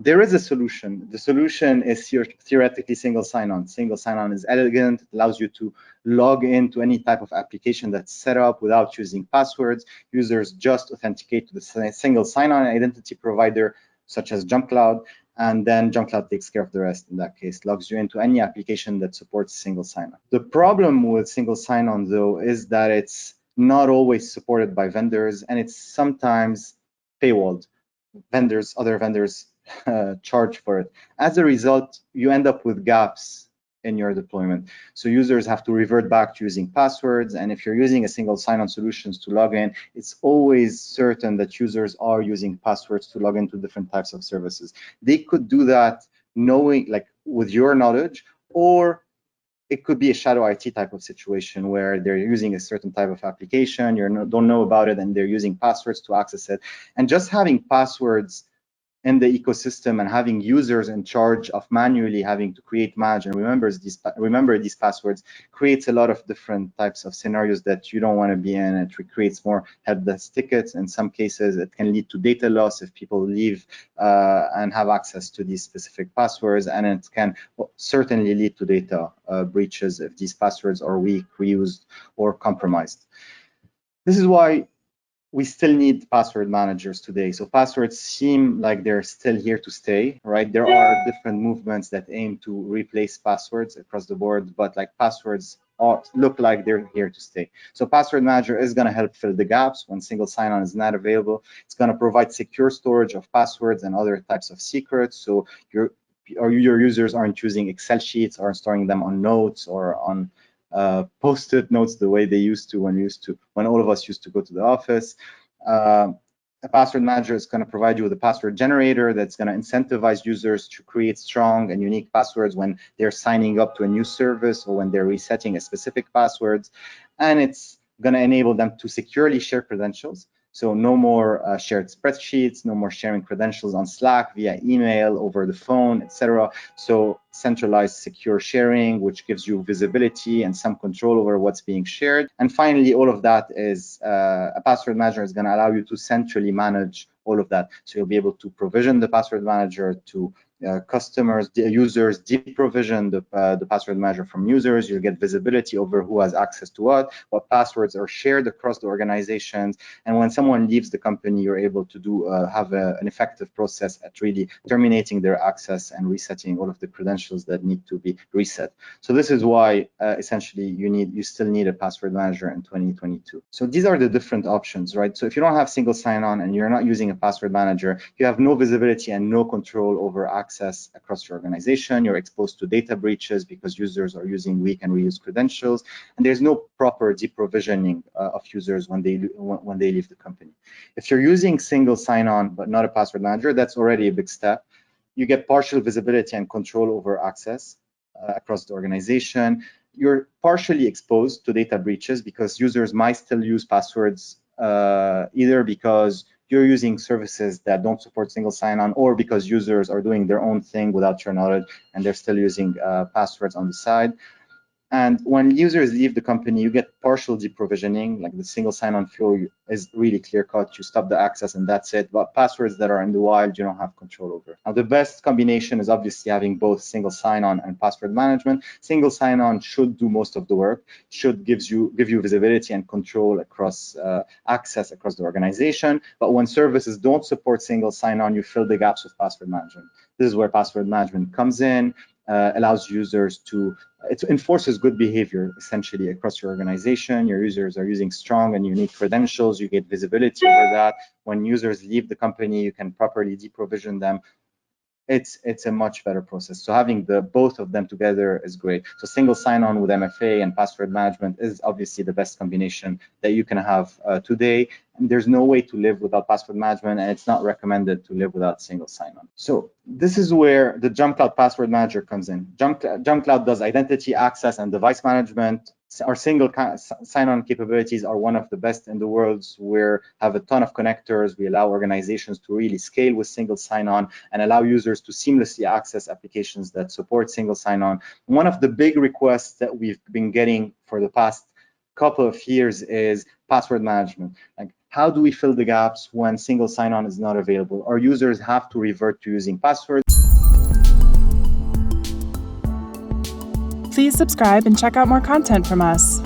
There is a solution. The solution is theoretically single sign-on. Single sign-on is elegant. It allows you to log into any type of application that's set up without using passwords. Users just authenticate to the single sign-on identity provider, such as JumpCloud, and then JumpCloud takes care of the rest. In that case, logs you into any application that supports single sign-on. The problem with single sign-on, though, is that it's not always supported by vendors, and it's sometimes paywalled. Other vendors charge for it. As a result, you end up with gaps in your deployment. So users have to revert back to using passwords, and if you're using a single sign-on solutions to log in, it's always certain that users are using passwords to log into different types of services. They could do that knowing, like with your knowledge, or it could be a shadow IT type of situation where they're using a certain type of application, you don't know about it, and they're using passwords to access it. And just having passwords in the ecosystem and having users in charge of manually having to create, manage, and remember these passwords creates a lot of different types of scenarios that you don't want to be in. It creates more helpdesk tickets. In some cases, it can lead to data loss if people leave and have access to these specific passwords, and it can certainly lead to data breaches if these passwords are weak, reused, or compromised. This is why we still need password managers today. So passwords seem like they're still here to stay, right? There are different movements that aim to replace passwords across the board, but like passwords look like they're here to stay. So password manager is going to help fill the gaps when single sign-on is not available. It's going to provide secure storage of passwords and other types of secrets. So your users aren't using Excel sheets or storing them on notes or on post-it notes the way they used to when all of us used to go to the office. A password manager is going to provide you with a password generator that's going to incentivize users to create strong and unique passwords when they're signing up to a new service or when they're resetting a specific passwords. And it's going to enable them to securely share credentials. So no more shared spreadsheets, no more sharing credentials on Slack, via email, over the phone, etc. So centralized secure sharing, which gives you visibility and some control over what's being shared. And finally, all of that is a password manager is going to allow you to centrally manage all of that. So you'll be able to provision the password manager to users, deprovision the password manager from users. You'll get visibility over who has access to what passwords are shared across the organizations. And when someone leaves the company, you're able to have an effective process at really terminating their access and resetting all of the credentials that need to be reset. So this is why essentially you still need a password manager in 2022. So these are the different options, right? So if you don't have single sign-on and you're not using a password manager, you have no visibility and no control over access across your organization. You're exposed to data breaches because users are using weak and reused credentials, and there's no proper deprovisioning of users when they leave the company. If you're using single sign-on but not a password manager, that's already a big step. You get partial visibility and control over access across the organization. You're partially exposed to data breaches because users might still use passwords either because you're using services that don't support single sign-on, or because users are doing their own thing without your knowledge and they're still using passwords on the side. And when users leave the company, you get partial deprovisioning, like the single sign-on flow is really clear-cut. You stop the access and that's it. But passwords that are in the wild, you don't have control over. Now, the best combination is obviously having both single sign-on and password management. Single sign-on should do most of the work, should give you visibility and control across access across the organization. But when services don't support single sign-on, you fill the gaps with password management. This is where password management comes in. Allows users to, it enforces good behavior essentially across your organization. Your users are using strong and unique credentials. You get visibility over that. When users leave the company, you can properly deprovision them. It's a much better process. So having both of them together is great. So single sign-on with MFA and password management is obviously the best combination that you can have today. And there's no way to live without password management, and it's not recommended to live without single sign-on. So this is where the JumpCloud Password Manager comes in. JumpCloud does identity, access, and device management. Our single sign-on capabilities are one of the best in the world. We have a ton of connectors. We allow organizations to really scale with single sign-on and allow users to seamlessly access applications that support single sign-on. One of the big requests that we've been getting for the past couple of years is password management. Like, How do we fill the gaps when single sign-on is not available, or users have to revert to using passwords? Please subscribe and check out more content from us.